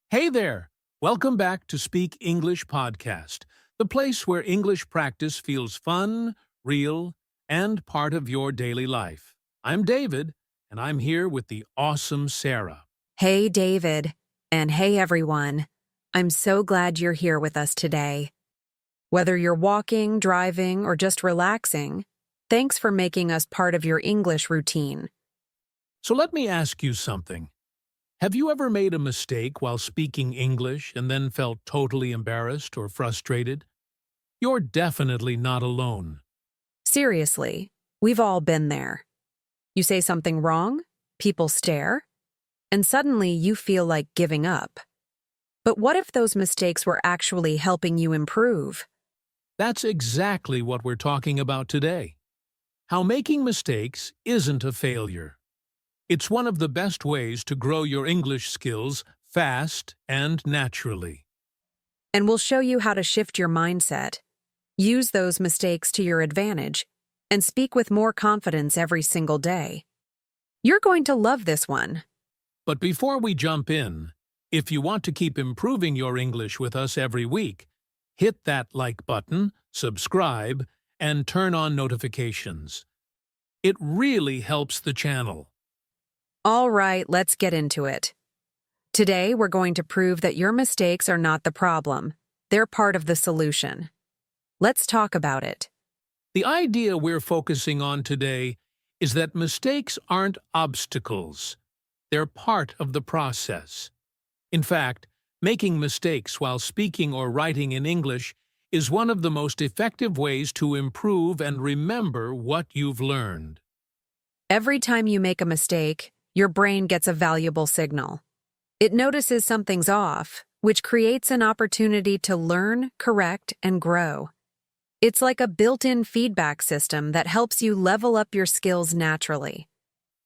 Hey there! Welcome back to Speak English Podcast, the place where English practice feels fun, real, and part of your daily life. I'm David, and I'm here with the awesome Sarah. Hey, David. And hey, everyone. I'm so glad you're here with us today. Whether you're walking, driving, or just relaxing, thanks for making us part of your English routine. So let me ask you something. Have you ever made a mistake while speaking English and then felt totally embarrassed or frustrated? You're definitely not alone. Seriously, we've all been there. You say something wrong, people stare, and suddenly you feel like giving up. But what if those mistakes were actually helping you improve? That's exactly what we're talking about today. How making mistakes isn't a failure. It's one of the best ways to grow your English skills fast and naturally. And we'll show you how to shift your mindset, use those mistakes to your advantage, and speak with more confidence every single day. You're going to love this one. But before we jump in, if you want to keep improving your English with us every week, hit that like button, subscribe, and turn on notifications. It really helps the channel. All right, let's get into it. Today, we're going to prove that your mistakes are not the problem. They're part of the solution. Let's talk about it. The idea we're focusing on today is that mistakes aren't obstacles. They're part of the process. In fact, making mistakes while speaking or writing in English is one of the most effective ways to improve and remember what you've learned. Every time you make a mistake, your brain gets a valuable signal. It notices something's off, which creates an opportunity to learn, correct, and grow. It's like a built-in feedback system that helps you level up your skills naturally.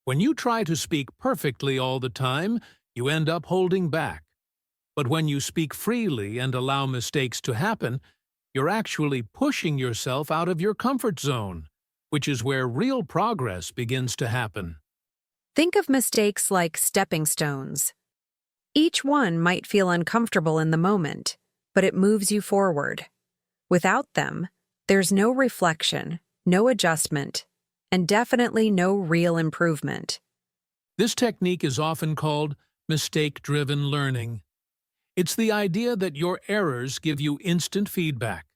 When you try to speak perfectly all the time, you end up holding back. But when you speak freely and allow mistakes to happen, you're actually pushing yourself out of your comfort zone, which is where real progress begins to happen. Think of mistakes like stepping stones. Each one might feel uncomfortable in the moment, but it moves you forward. Without them, there's no reflection, no adjustment, and definitely no real improvement. This technique is often called mistake-driven learning. It's the idea that your errors give you instant feedback.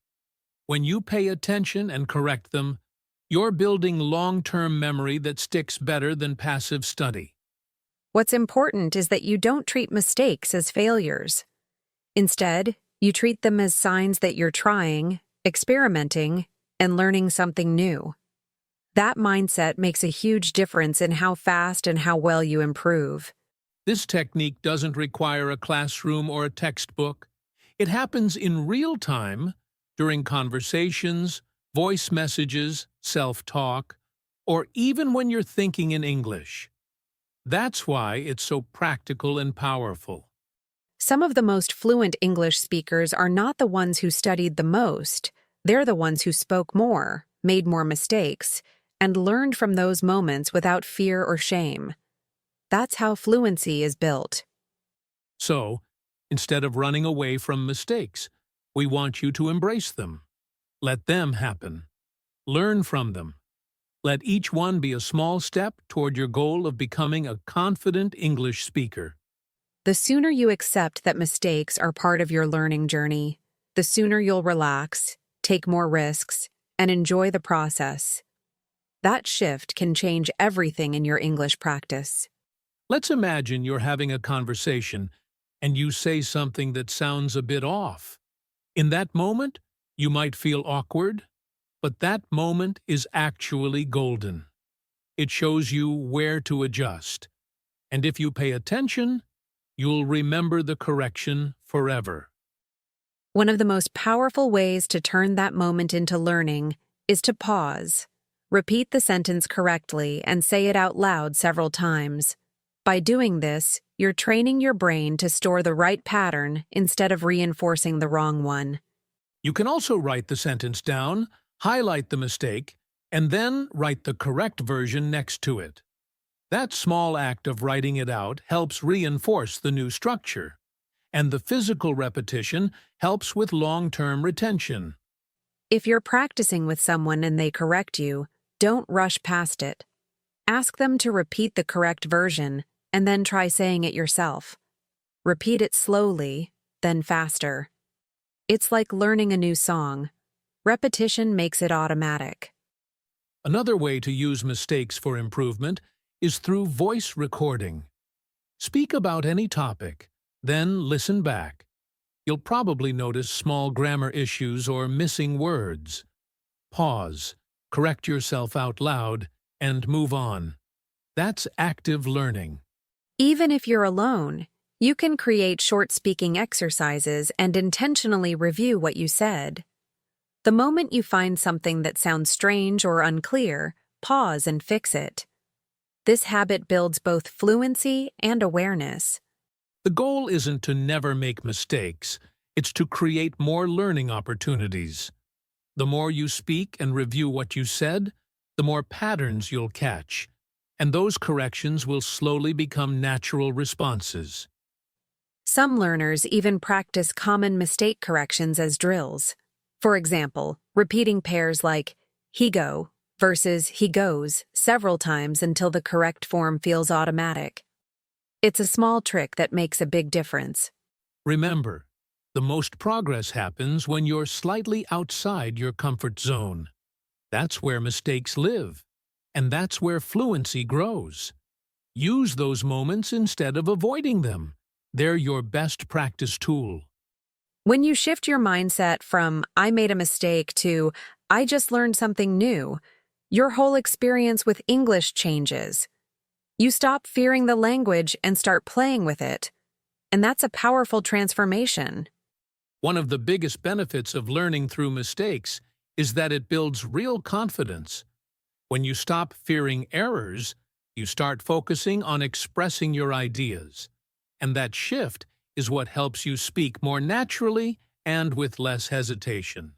When you pay attention and correct them, you're building long-term memory that sticks better than passive study. What's important is that you don't treat mistakes as failures. Instead, you treat them as signs that you're trying, experimenting, and learning something new. That mindset makes a huge difference in how fast and how well you improve. This technique doesn't require a classroom or a textbook. It happens in real time, during conversations, voice messages, self-talk, or even when you're thinking in English. That's why it's so practical and powerful. Some of the most fluent English speakers are not the ones who studied the most. They're the ones who spoke more, made more mistakes, and learned from those moments without fear or shame. That's how fluency is built. So, instead of running away from mistakes, we want you to embrace them. Let them happen. Learn from them. Let each one be a small step toward your goal of becoming a confident English speaker. The sooner you accept that mistakes are part of your learning journey, the sooner you'll relax, take more risks, and enjoy the process. That shift can change everything in your English practice. Let's imagine you're having a conversation and you say something that sounds a bit off. In that moment, you might feel awkward, but that moment is actually golden. It shows you where to adjust. And if you pay attention, you'll remember the correction forever. One of the most powerful ways to turn that moment into learning is to pause. Repeat the sentence correctly and say it out loud several times. By doing this, you're training your brain to store the right pattern instead of reinforcing the wrong one. You can also write the sentence down, highlight the mistake, and then write the correct version next to it. That small act of writing it out helps reinforce the new structure. and the physical repetition helps with long-term retention. If you're practicing with someone and they correct you, don't rush past it. Ask them to repeat the correct version and then try saying it yourself. Repeat it slowly, then faster. It's like learning a new song. Repetition makes it automatic. Another way to use mistakes for improvement is through voice recording. Speak about any topic, then listen back. You'll probably notice small grammar issues or missing words. Pause, correct yourself out loud, and move on. That's active learning. Even if you're alone, you can create short speaking exercises and intentionally review what you said. The moment you find something that sounds strange or unclear, pause and fix it. This habit builds both fluency and awareness. The goal isn't to never make mistakes, it's to create more learning opportunities. The more you speak and review what you said, the more patterns you'll catch, and those corrections will slowly become natural responses. Some learners even practice common mistake corrections as drills. For example, repeating pairs like he go versus he goes several times until the correct form feels automatic. It's a small trick that makes a big difference. Remember, the most progress happens when you're slightly outside your comfort zone. That's where mistakes live, and that's where fluency grows. Use those moments instead of avoiding them. They're your best practice tool. When you shift your mindset from I made a mistake to I just learned something new, your whole experience with English changes. You stop fearing the language and start playing with it. And that's a powerful transformation. One of the biggest benefits of learning through mistakes is that it builds real confidence. When you stop fearing errors, you start focusing on expressing your ideas. And that shift is what helps you speak more naturally and with less hesitation.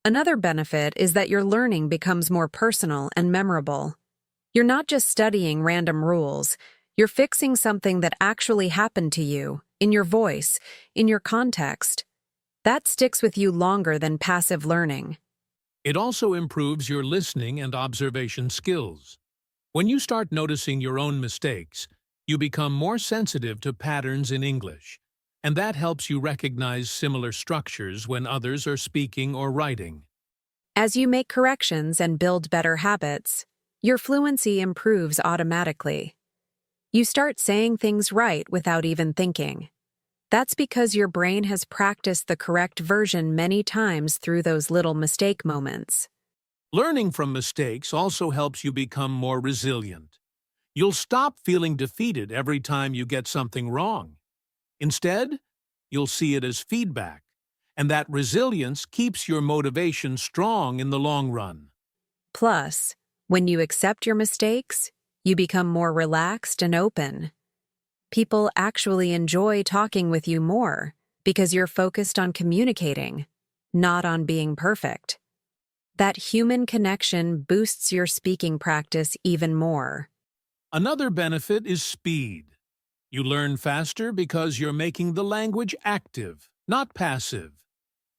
Another benefit is that your learning becomes more personal and memorable. You're not just studying random rules, you're fixing something that actually happened to you, in your voice, in your context. That sticks with you longer than passive learning. It also improves your listening and observation skills. When you start noticing your own mistakes, you become more sensitive to patterns in English, and that helps you recognize similar structures when others are speaking or writing. As you make corrections and build better habits, your fluency improves automatically. You start saying things right without even thinking. That's because your brain has practiced the correct version many times through those little mistake moments. Learning from mistakes also helps you become more resilient. You'll stop feeling defeated every time you get something wrong. Instead, you'll see it as feedback, and that resilience keeps your motivation strong in the long run. Plus, when you accept your mistakes, you become more relaxed and open. People actually enjoy talking with you more because you're focused on communicating, not on being perfect. That human connection boosts your speaking practice even more. Another benefit is speed. You learn faster because you're making the language active, not passive.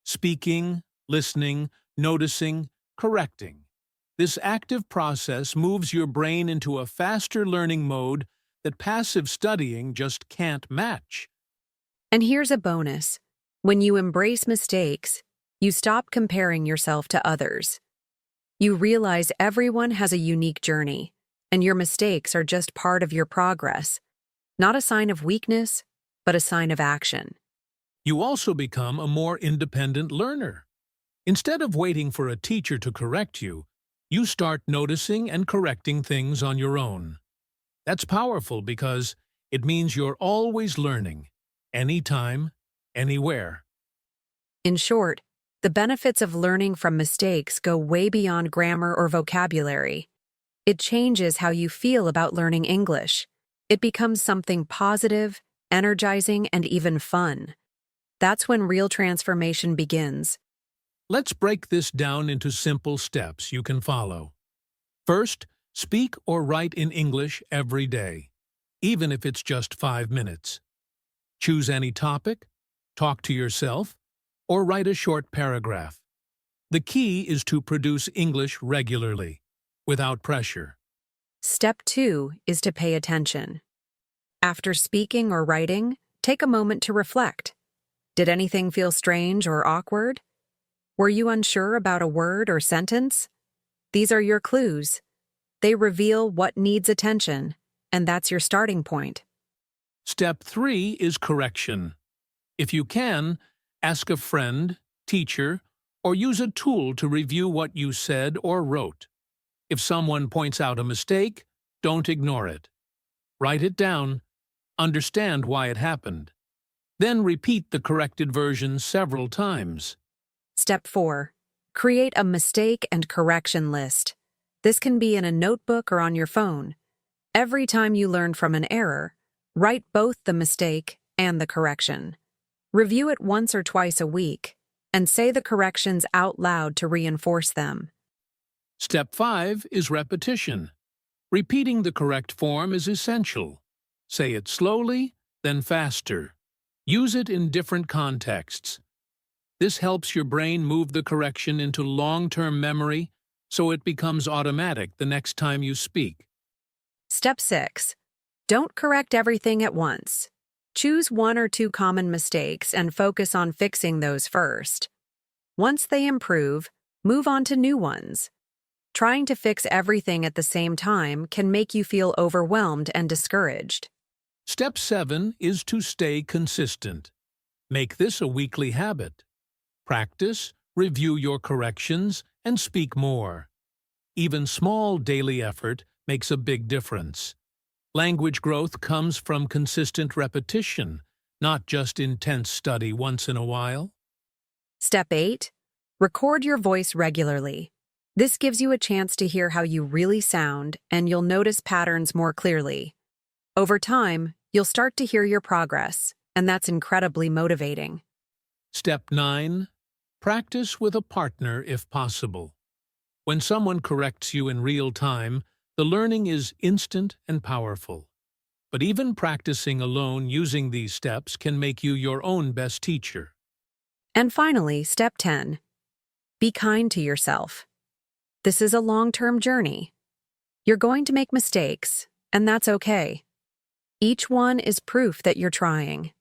Speaking, listening, noticing, correcting. This active process moves your brain into a faster learning mode that passive studying just can't match. And here's a bonus. When you embrace mistakes, you stop comparing yourself to others. You realize everyone has a unique journey, and your mistakes are just part of your progress, not a sign of weakness, but a sign of action. You also become a more independent learner. Instead of waiting for a teacher to correct you, you start noticing and correcting things on your own. That's powerful because it means you're always learning, anytime, anywhere. In short, the benefits of learning from mistakes go way beyond grammar or vocabulary. It changes how you feel about learning English. It becomes something positive, energizing, and even fun. That's when real transformation begins. Let's break this down into simple steps you can follow. First, speak or write in English every day, even if it's just 5 minutes. Choose any topic, talk to yourself, or write a short paragraph. The key is to produce English regularly, without pressure. Step 2 is to pay attention. After speaking or writing, take a moment to reflect. Did anything feel strange or awkward? Were you unsure about a word or sentence? These are your clues. They reveal what needs attention, and that's your starting point. Step 3 is correction. If you can, ask a friend, teacher, or use a tool to review what you said or wrote. If someone points out a mistake, don't ignore it. Write it down. Understand why it happened. Then repeat the corrected version several times. Step 4. Create a mistake and correction list. This can be in a notebook or on your phone. Every time you learn from an error, write both the mistake and the correction. Review it once or twice a week, and say the corrections out loud to reinforce them. Step 5 is repetition. Repeating the correct form is essential. Say it slowly, then faster. Use it in different contexts. This helps your brain move the correction into long-term memory so it becomes automatic the next time you speak. Step 6. Don't correct everything at once. Choose 1 or 2 common mistakes and focus on fixing those first. Once they improve, move on to new ones. Trying to fix everything at the same time can make you feel overwhelmed and discouraged. Step 7 is to stay consistent. Make this a weekly habit. Practice, review your corrections, and speak more. Even small daily effort makes a big difference. Language growth comes from consistent repetition, not just intense study once in a while. Step 8. Record your voice regularly. This gives you a chance to hear how you really sound, and you'll notice patterns more clearly. Over time, you'll start to hear your progress, and that's incredibly motivating. Step 9. Practice with a partner if possible. When someone corrects you in real time, the learning is instant and powerful. But even practicing alone using these steps can make you your own best teacher. And finally, step 10. Be kind to yourself. This is a long-term journey. You're going to make mistakes, and that's okay. Each one is proof that you're trying.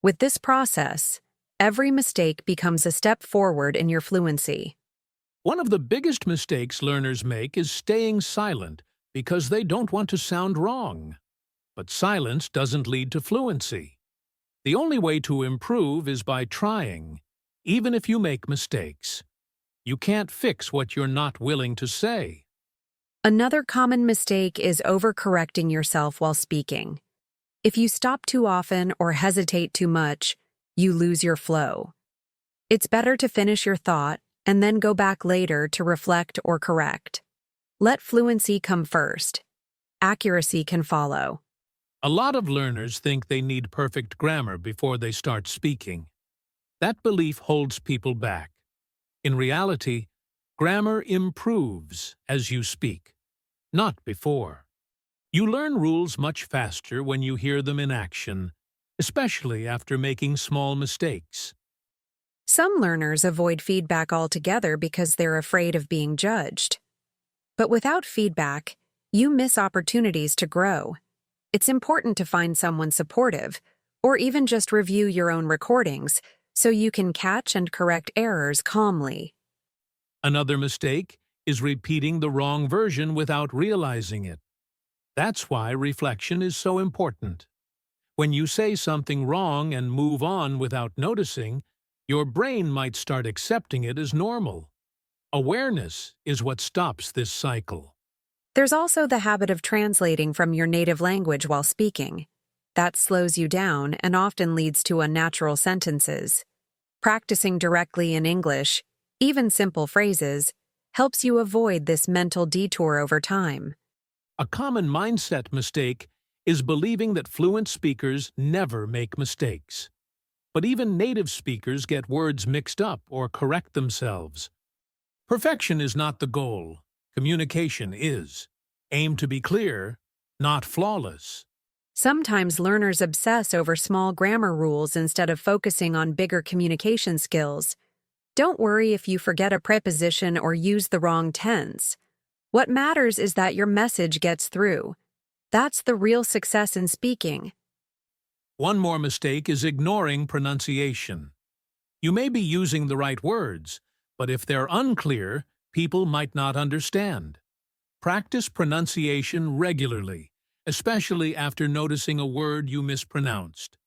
With this process, every mistake becomes a step forward in your fluency. One of the biggest mistakes learners make is staying silent because they don't want to sound wrong. But silence doesn't lead to fluency. The only way to improve is by trying, even if you make mistakes. You can't fix what you're not willing to say. Another common mistake is overcorrecting yourself while speaking. If you stop too often or hesitate too much, you lose your flow. It's better to finish your thought and then go back later to reflect or correct. Let fluency come first. Accuracy can follow. A lot of learners think they need perfect grammar before they start speaking. That belief holds people back. In reality, grammar improves as you speak, not before. You learn rules much faster when you hear them in action, especially after making small mistakes. Some learners avoid feedback altogether because they're afraid of being judged. But without feedback, you miss opportunities to grow. It's important to find someone supportive, or even just review your own recordings, so you can catch and correct errors calmly. Another mistake is repeating the wrong version without realizing it. That's why reflection is so important. When you say something wrong and move on without noticing, your brain might start accepting it as normal. Awareness is what stops this cycle. There's also the habit of translating from your native language while speaking. That slows you down and often leads to unnatural sentences. Practicing directly in English, even simple phrases, helps you avoid this mental detour over time. A common mindset mistake is believing that fluent speakers never make mistakes. But even native speakers get words mixed up or correct themselves. Perfection is not the goal. Communication is. Aim to be clear, not flawless. Sometimes learners obsess over small grammar rules instead of focusing on bigger communication skills. Don't worry if you forget a preposition or use the wrong tense. What matters is that your message gets through. That's the real success in speaking. One more mistake is ignoring pronunciation. You may be using the right words, but if they're unclear, people might not understand. Practice pronunciation regularly, especially after noticing a word you mispronounced.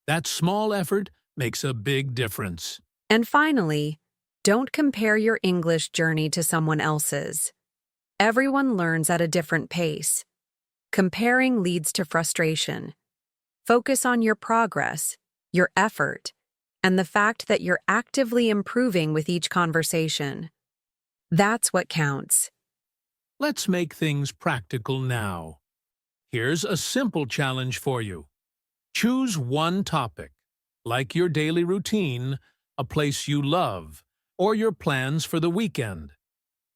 That small effort makes a big difference. And finally, don't compare your English journey to someone else's. Everyone learns at a different pace. Comparing leads to frustration. Focus on your progress, your effort, and the fact that you're actively improving with each conversation. That's what counts. Let's make things practical now. Here's a simple challenge for you. Choose one topic, like your daily routine, a place you love, or your plans for the weekend,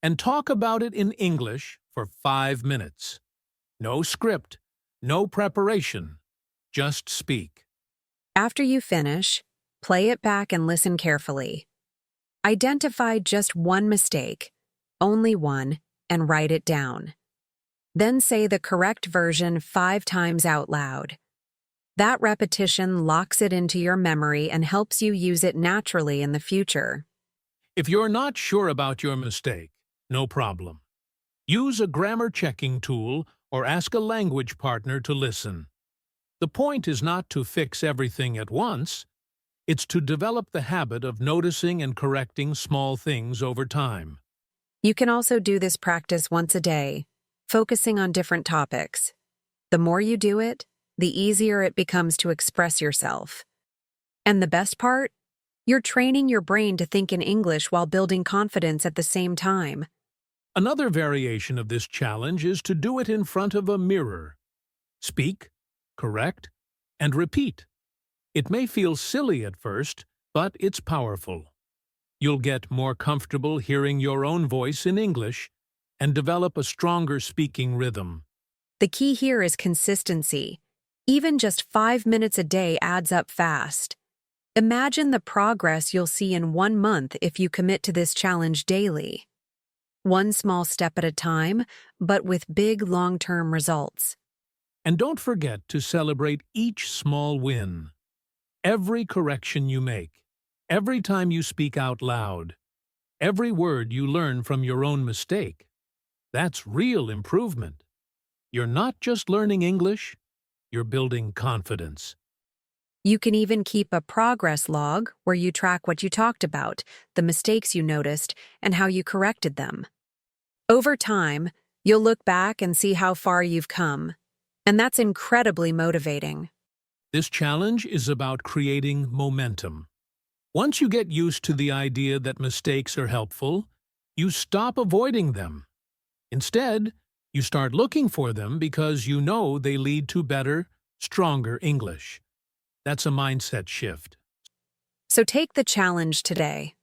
and talk about it in English for 5 minutes. No script, no preparation, just speak. After you finish, play it back and listen carefully. Identify just one mistake, only one, and write it down. Then say the correct version 5 times out loud. That repetition locks it into your memory and helps you use it naturally in the future. If you're not sure about your mistake, no problem. Use a grammar checking tool or ask a language partner to listen. The point is not to fix everything at once. It's to develop the habit of noticing and correcting small things over time. You can also do this practice once a day, focusing on different topics. The more you do it, the easier it becomes to express yourself. And the best part? You're training your brain to think in English while building confidence at the same time. Another variation of this challenge is to do it in front of a mirror. Speak, correct, and repeat. It may feel silly at first, but it's powerful. You'll get more comfortable hearing your own voice in English and develop a stronger speaking rhythm. The key here is consistency. Even just 5 minutes a day adds up fast. Imagine the progress you'll see in 1 month if you commit to this challenge daily. One small step at a time, but with big long-term results. And don't forget to celebrate each small win. Every correction you make, every time you speak out loud, every word you learn from your own mistake, that's real improvement. You're not just learning English, you're building confidence. You can even keep a progress log where you track what you talked about, the mistakes you noticed, and how you corrected them. Over time, you'll look back and see how far you've come, and that's incredibly motivating. This challenge is about creating momentum. Once you get used to the idea that mistakes are helpful, you stop avoiding them. Instead, you start looking for them because you know they lead to better, stronger English. That's a mindset shift. So take the challenge today.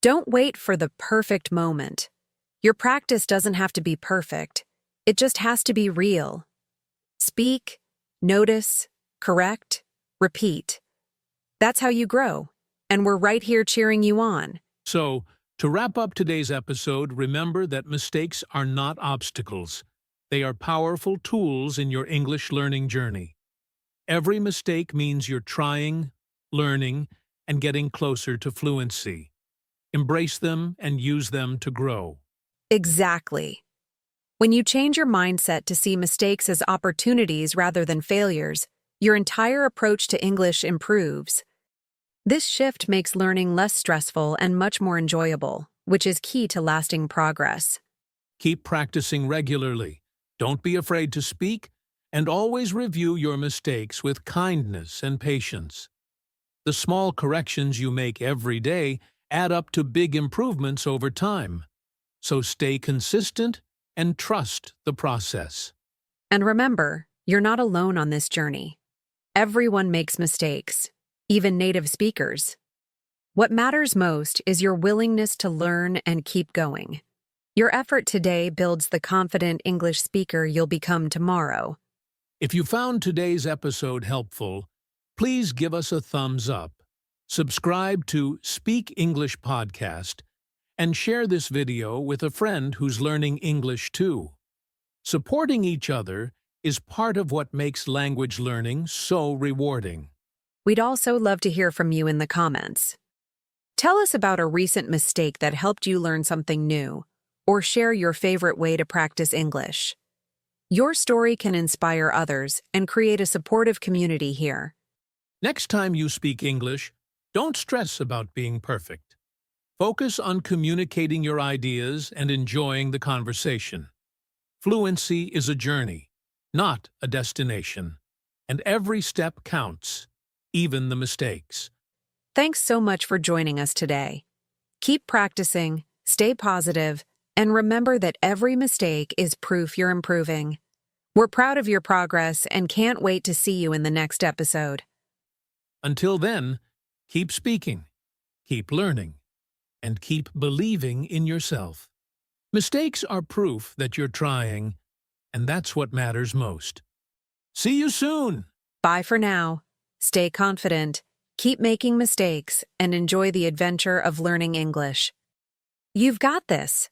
Don't wait for the perfect moment. Your practice doesn't have to be perfect. It just has to be real. Speak, notice, correct, repeat. That's how you grow, and we're right here cheering you on. So, to wrap up today's episode, remember that mistakes are not obstacles. They are powerful tools in your English learning journey. Every mistake means you're trying, learning, and getting closer to fluency. Embrace them and use them to grow. Exactly. When you change your mindset to see mistakes as opportunities rather than failures, your entire approach to English improves. This shift makes learning less stressful and much more enjoyable, which is key to lasting progress. Keep practicing regularly. Don't be afraid to speak, and always review your mistakes with kindness and patience. The small corrections you make every day add up to big improvements over time. So stay consistent and trust the process. And remember, you're not alone on this journey. Everyone makes mistakes, even native speakers. What matters most is your willingness to learn and keep going. Your effort today builds the confident English speaker you'll become tomorrow. If you found today's episode helpful, please give us a thumbs up, subscribe to Speak English Podcast, and share this video with a friend who's learning English too. Supporting each other is part of what makes language learning so rewarding. We'd also love to hear from you in the comments. Tell us about a recent mistake that helped you learn something new, or share your favorite way to practice English. Your story can inspire others and create a supportive community here. Next time you speak English, don't stress about being perfect. Focus on communicating your ideas and enjoying the conversation. Fluency is a journey, not a destination, and every step counts, even the mistakes. Thanks so much for joining us today. Keep practicing, stay positive, and remember that every mistake is proof you're improving. We're proud of your progress and can't wait to see you in the next episode. Until then, keep speaking, keep learning, and keep believing in yourself. Mistakes are proof that you're trying, and that's what matters most. See you soon! Bye for now. Stay confident, keep making mistakes, and enjoy the adventure of learning English. You've got this.